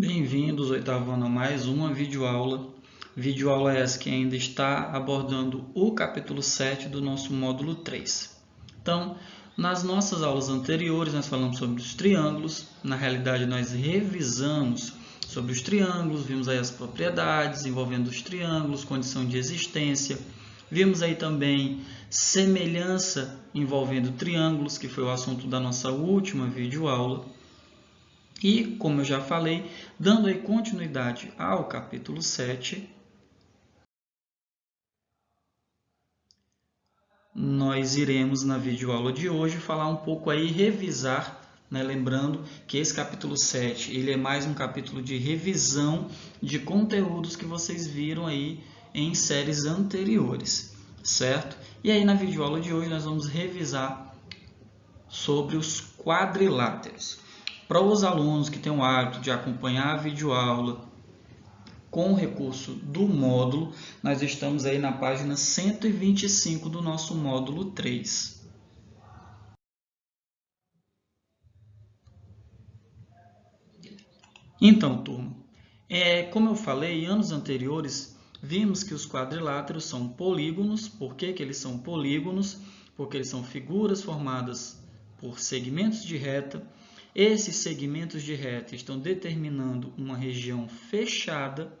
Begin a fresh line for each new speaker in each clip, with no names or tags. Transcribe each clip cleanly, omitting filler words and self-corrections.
Bem-vindos, oitavo ano, a mais uma videoaula. Videoaula essa que ainda está abordando o capítulo 7 do nosso módulo 3. Então, nas nossas aulas anteriores, nós falamos sobre os triângulos. Na realidade, nós revisamos sobre os triângulos, vimos aí as propriedades envolvendo os triângulos, condição de existência. Vimos aí também semelhança envolvendo triângulos, que foi o assunto da nossa última videoaula. E, como eu já falei, dando aí continuidade ao capítulo 7, nós iremos na videoaula de hoje falar um pouco aí, revisar, né? Lembrando que esse capítulo 7 ele é mais um capítulo de revisão de conteúdos que vocês viram aí em séries anteriores, certo? E aí na videoaula de hoje nós vamos revisar sobre os quadriláteros. Para os alunos que têm o hábito de acompanhar a videoaula com o recurso do módulo, nós estamos aí na página 125 do nosso módulo 3. Então, turma, como eu falei, em anos anteriores, vimos que os quadriláteros são polígonos. Por que eles são polígonos? Porque eles são figuras formadas por segmentos de reta. Esses segmentos de reta estão determinando uma região fechada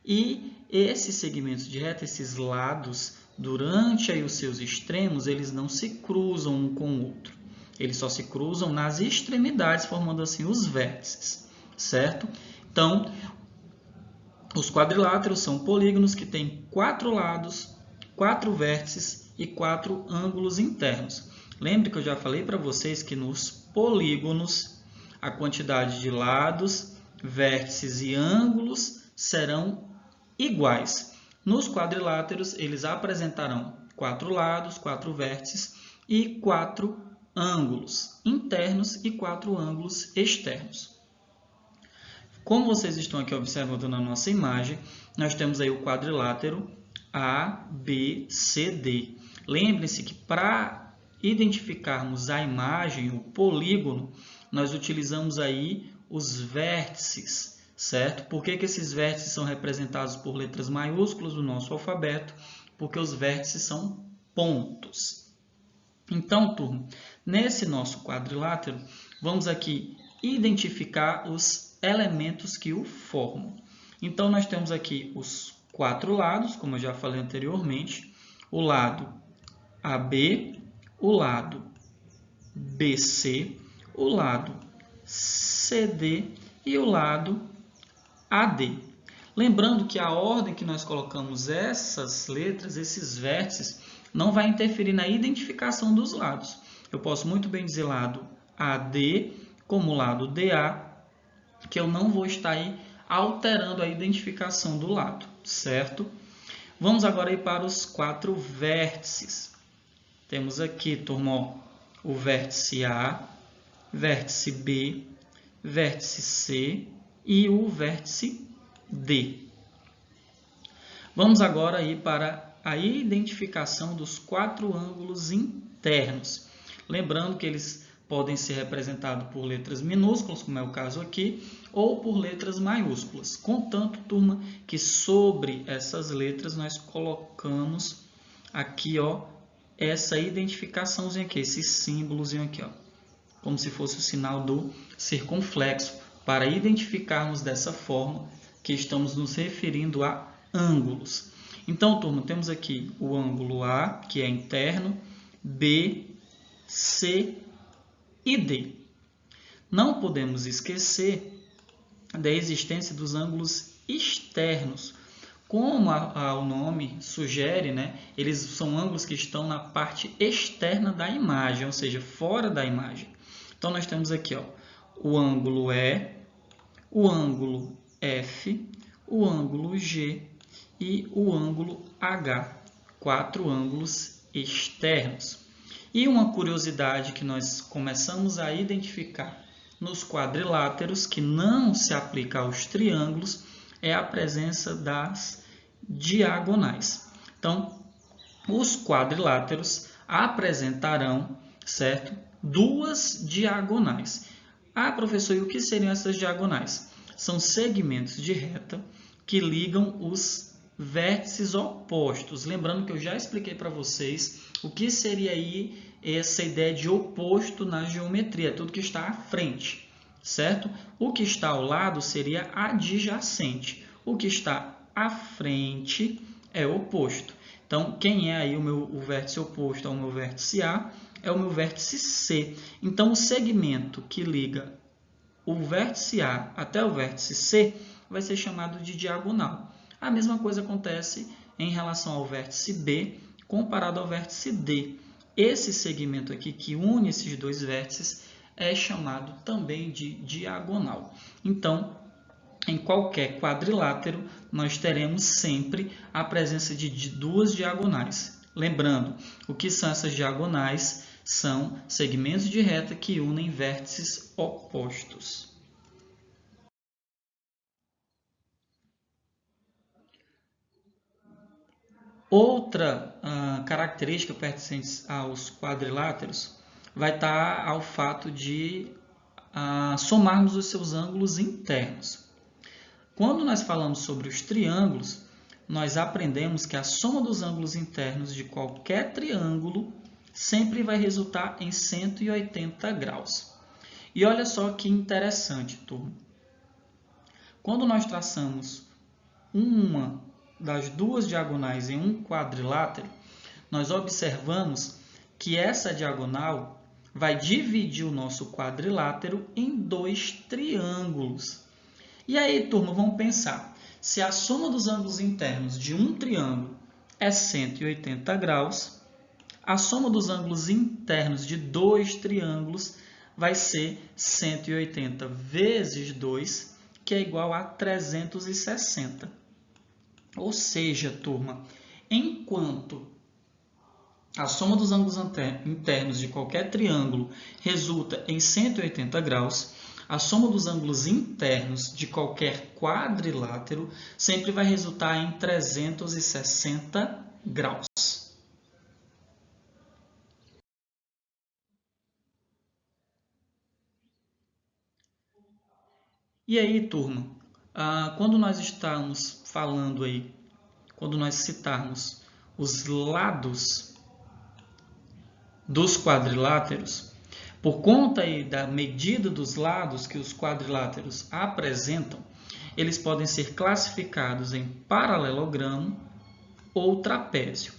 e esses segmentos de reta, esses lados, durante aí os seus extremos, eles não se cruzam um com o outro. Eles só se cruzam nas extremidades, formando assim os vértices, certo? Então, os quadriláteros são polígonos que têm 4 lados, 4 vértices e 4 ângulos internos. Lembre que eu já falei para vocês que nos polígonos a quantidade de lados, vértices e ângulos serão iguais. Nos quadriláteros, eles apresentarão 4 lados, 4 vértices e 4 ângulos internos e 4 ângulos externos. Como vocês estão aqui observando na nossa imagem, nós temos aí o quadrilátero ABCD. Lembrem-se que para identificarmos a imagem, o polígono, nós utilizamos aí os vértices, certo? Por que esses vértices são representados por letras maiúsculas do nosso alfabeto? Porque os vértices são pontos. Então, turma, nesse nosso quadrilátero, vamos aqui identificar os elementos que o formam. Então, nós temos aqui os 4 lados, como eu já falei anteriormente, o lado AB, o lado BC, o lado CD e o lado AD. Lembrando que a ordem que nós colocamos essas letras, esses vértices, não vai interferir na identificação dos lados. Eu posso muito bem dizer lado AD como lado DA, que eu não vou estar aí alterando a identificação do lado, certo? Vamos agora aí para os 4 vértices. Temos aqui, turma, o vértice A, vértice B, vértice C e o vértice D. Vamos agora aí para a identificação dos 4 ângulos internos. Lembrando que eles podem ser representados por letras minúsculas, como é o caso aqui, ou por letras maiúsculas. Contanto, turma, que sobre essas letras nós colocamos aqui, ó, essa identificaçãozinha aqui, esse símbolozinho aqui, ó, como se fosse o sinal do circunflexo, para identificarmos dessa forma que estamos nos referindo a ângulos. Então, turma, temos aqui o ângulo A, que é interno, B, C e D. Não podemos esquecer da existência dos ângulos externos. Como o nome sugere, né, eles são ângulos que estão na parte externa da imagem, ou seja, fora da imagem. Então, nós temos aqui, ó, o ângulo E, o ângulo F, o ângulo G e o ângulo H, 4 ângulos externos. E uma curiosidade que nós começamos a identificar nos quadriláteros, que não se aplica aos triângulos, é a presença das diagonais. Então, os quadriláteros apresentarão, certo, 2 diagonais. Ah, professor, e o que seriam essas diagonais? são segmentos de reta que ligam os vértices opostos. Lembrando que eu já expliquei para vocês o que seria aí essa ideia de oposto na geometria, tudo que está à frente, certo? O que está ao lado seria adjacente, o que está à frente é oposto. Então, quem é aí o vértice oposto ao meu vértice A é o meu vértice C. Então, o segmento que liga o vértice A até o vértice C vai ser chamado de diagonal. A mesma coisa acontece em relação ao vértice B comparado ao vértice D. Esse segmento aqui que une esses dois vértices é chamado também de diagonal. Então, em qualquer quadrilátero, nós teremos sempre a presença de duas diagonais. Lembrando, o que são essas diagonais? São segmentos de reta que unem vértices opostos. Outra característica pertencente aos quadriláteros vai estar ao fato de somarmos os seus ângulos internos. Quando nós falamos sobre os triângulos, nós aprendemos que a soma dos ângulos internos de qualquer triângulo sempre vai resultar em 180 graus. E olha só que interessante, turma. Quando nós traçamos uma das duas diagonais em um quadrilátero, nós observamos que essa diagonal vai dividir o nosso quadrilátero em dois triângulos. E aí, turma, vamos pensar. Se a soma dos ângulos internos de um triângulo é 180 graus, a soma dos ângulos internos de dois triângulos vai ser 180 vezes 2, que é igual a 360. Ou seja, turma, enquanto a soma dos ângulos internos de qualquer triângulo resulta em 180 graus, a soma dos ângulos internos de qualquer quadrilátero sempre vai resultar em 360 graus. E aí, turma, quando nós estamos falando aí, quando nós citarmos os lados dos quadriláteros, por conta aí da medida dos lados que os quadriláteros apresentam, eles podem ser classificados em paralelogramo ou trapézio.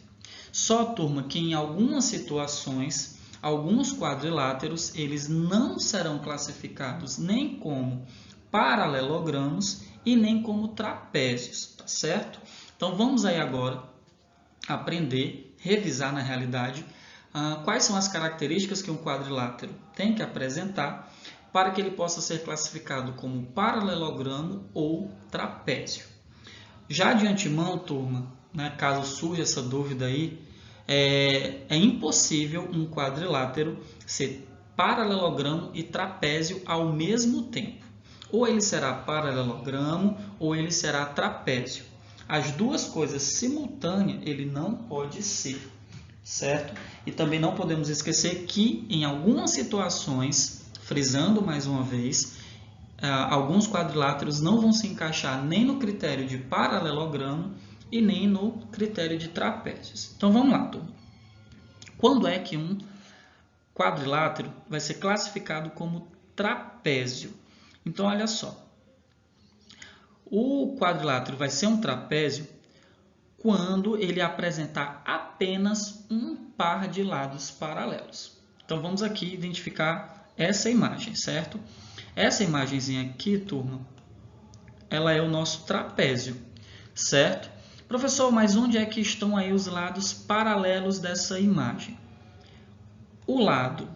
Só, turma, que em algumas situações, alguns quadriláteros, eles não serão classificados nem como paralelogramos e nem como trapézios, tá certo? Então, vamos aí agora aprender, revisar na realidade, quais são as características que um quadrilátero tem que apresentar para que ele possa ser classificado como paralelogramo ou trapézio. Já de antemão, turma, né, caso surja essa dúvida aí, é impossível um quadrilátero ser paralelogramo e trapézio ao mesmo tempo. Ou ele será paralelogramo ou ele será trapézio. As duas coisas simultâneas ele não pode ser, certo? E também não podemos esquecer que em algumas situações, frisando mais uma vez, alguns quadriláteros não vão se encaixar nem no critério de paralelogramo e nem no critério de trapézios. Então vamos lá, turma. Quando é que um quadrilátero vai ser classificado como trapézio? Então olha só. O quadrilátero vai ser um trapézio quando ele apresentar apenas um par de lados paralelos. Então vamos aqui identificar essa imagem, certo? Essa imagenzinha aqui, turma, ela é o nosso trapézio, certo? Professor, mas onde é que estão aí os lados paralelos dessa imagem? O lado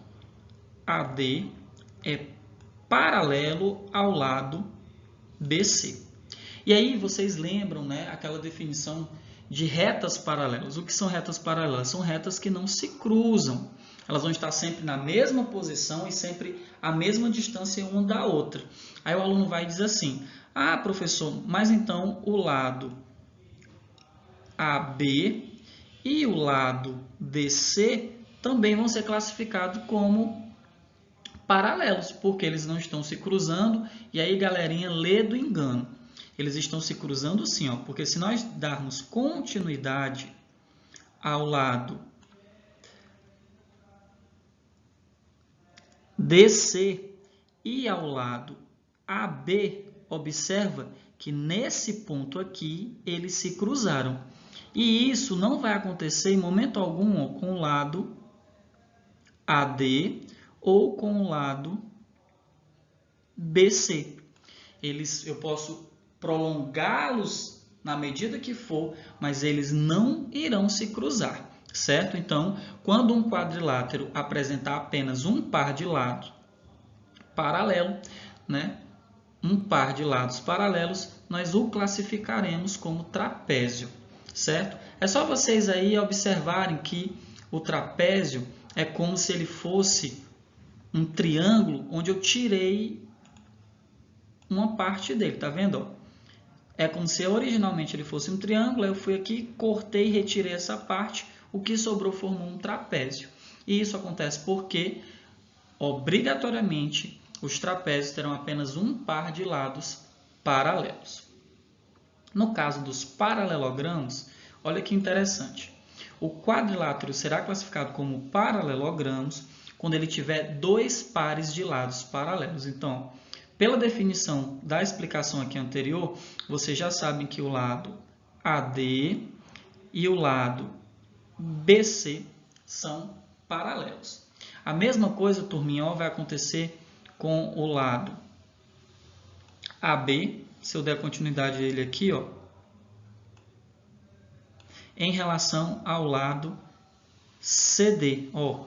AD é paralelo ao lado BC. E aí vocês lembram, né, aquela definição de retas paralelas. O que são retas paralelas? São retas que não se cruzam. Elas vão estar sempre na mesma posição e sempre a mesma distância uma da outra. Aí o aluno vai dizer assim, professor, mas então o lado AB e o lado DC também vão ser classificados como paralelos, porque eles não estão se cruzando. E aí, galerinha, lê do engano. Eles estão se cruzando sim, ó, porque se nós darmos continuidade ao lado DC e ao lado AB, observa que nesse ponto aqui eles se cruzaram. E isso não vai acontecer em momento algum com o lado AD ou com o lado BC. Eu posso prolongá-los na medida que for, mas eles não irão se cruzar, certo? Então, quando um quadrilátero apresentar apenas um par de lados paralelo, né? Um par de lados paralelos, nós o classificaremos como trapézio, certo? É só vocês aí observarem que o trapézio é como se ele fosse um triângulo onde eu tirei uma parte dele, tá vendo? É como se originalmente ele fosse um triângulo, eu fui aqui, cortei e retirei essa parte, o que sobrou formou um trapézio. E isso acontece porque, obrigatoriamente, os trapézios terão apenas um par de lados paralelos. No caso dos paralelogramos, olha que interessante. O quadrilátero será classificado como paralelogramos quando ele tiver dois pares de lados paralelos. Então, pela definição da explicação aqui anterior, vocês já sabem que o lado AD e o lado BC são paralelos. A mesma coisa, turminha, vai acontecer com o lado AB, se eu der continuidade a ele aqui, ó, em relação ao lado CD. Ó,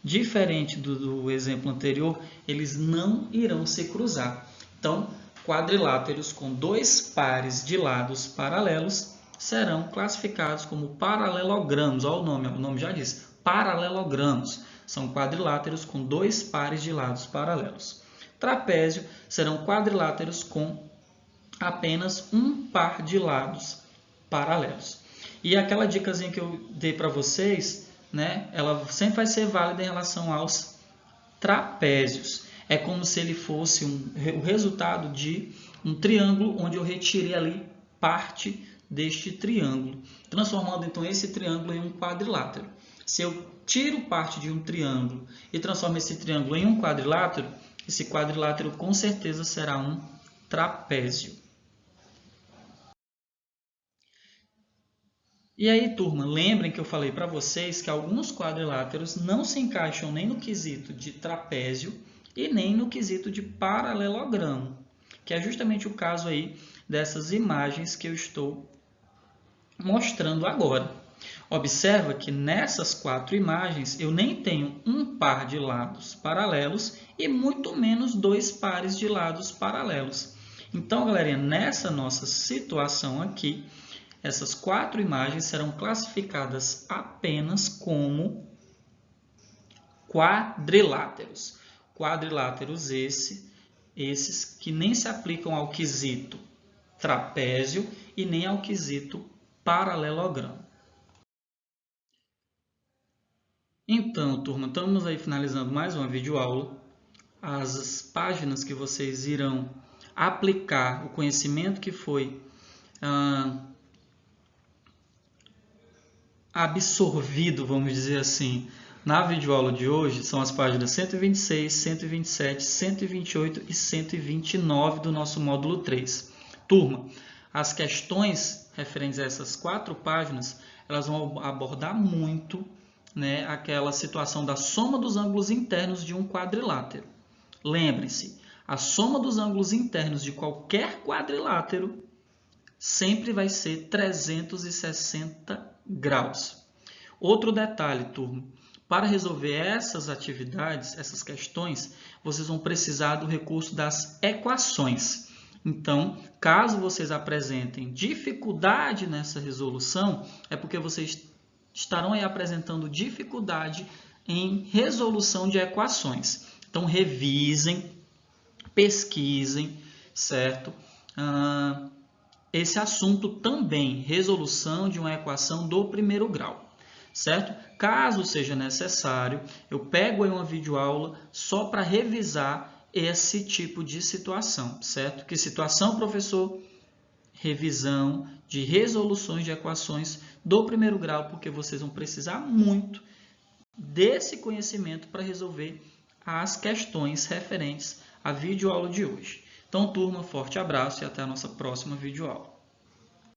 diferente do exemplo anterior, eles não irão se cruzar. Então, quadriláteros com dois pares de lados paralelos serão classificados como paralelogramos. Olha o nome já diz, paralelogramos. São quadriláteros com dois pares de lados paralelos. Trapézio serão quadriláteros com apenas um par de lados paralelos. E aquela dicasinha que eu dei para vocês, né, ela sempre vai ser válida em relação aos trapézios. É como se ele fosse o resultado de um triângulo onde eu retirei ali parte deste triângulo, transformando então esse triângulo em um quadrilátero. Se eu tiro parte de um triângulo e transformo esse triângulo em um quadrilátero, esse quadrilátero com certeza será um trapézio. E aí, turma, lembrem que eu falei para vocês que alguns quadriláteros não se encaixam nem no quesito de trapézio e nem no quesito de paralelogramo, que é justamente o caso aí dessas imagens que eu estou mostrando agora. Observa que nessas quatro imagens eu nem tenho um par de lados paralelos e muito menos dois pares de lados paralelos. Então, galerinha, nessa nossa situação aqui, essas quatro imagens serão classificadas apenas como quadriláteros. Quadriláteros esses que nem se aplicam ao quesito trapézio e nem ao quesito paralelogramo. Então, turma, estamos aí finalizando mais uma videoaula. As páginas que vocês irão aplicar o conhecimento que foi absorvido, vamos dizer assim, na videoaula de hoje são as páginas 126, 127, 128 e 129 do nosso módulo 3. Turma, as questões referentes a essas quatro páginas, elas vão abordar muito, né, aquela situação da soma dos ângulos internos de um quadrilátero. Lembrem-se, a soma dos ângulos internos de qualquer quadrilátero sempre vai ser 360 graus. Outro detalhe, turma, para resolver essas atividades, essas questões, vocês vão precisar do recurso das equações. Então, caso vocês apresentem dificuldade nessa resolução, é porque vocês estarão aí apresentando dificuldade em resolução de equações. Então, revisem, pesquisem, certo? Esse assunto também, resolução de uma equação do primeiro grau. certo? Caso seja necessário, eu pego aí uma videoaula só para revisar esse tipo de situação, certo? Que situação, professor? Revisão de resoluções de equações do primeiro grau, porque vocês vão precisar muito desse conhecimento para resolver as questões referentes à videoaula de hoje. Então, turma, forte abraço e até a nossa próxima videoaula.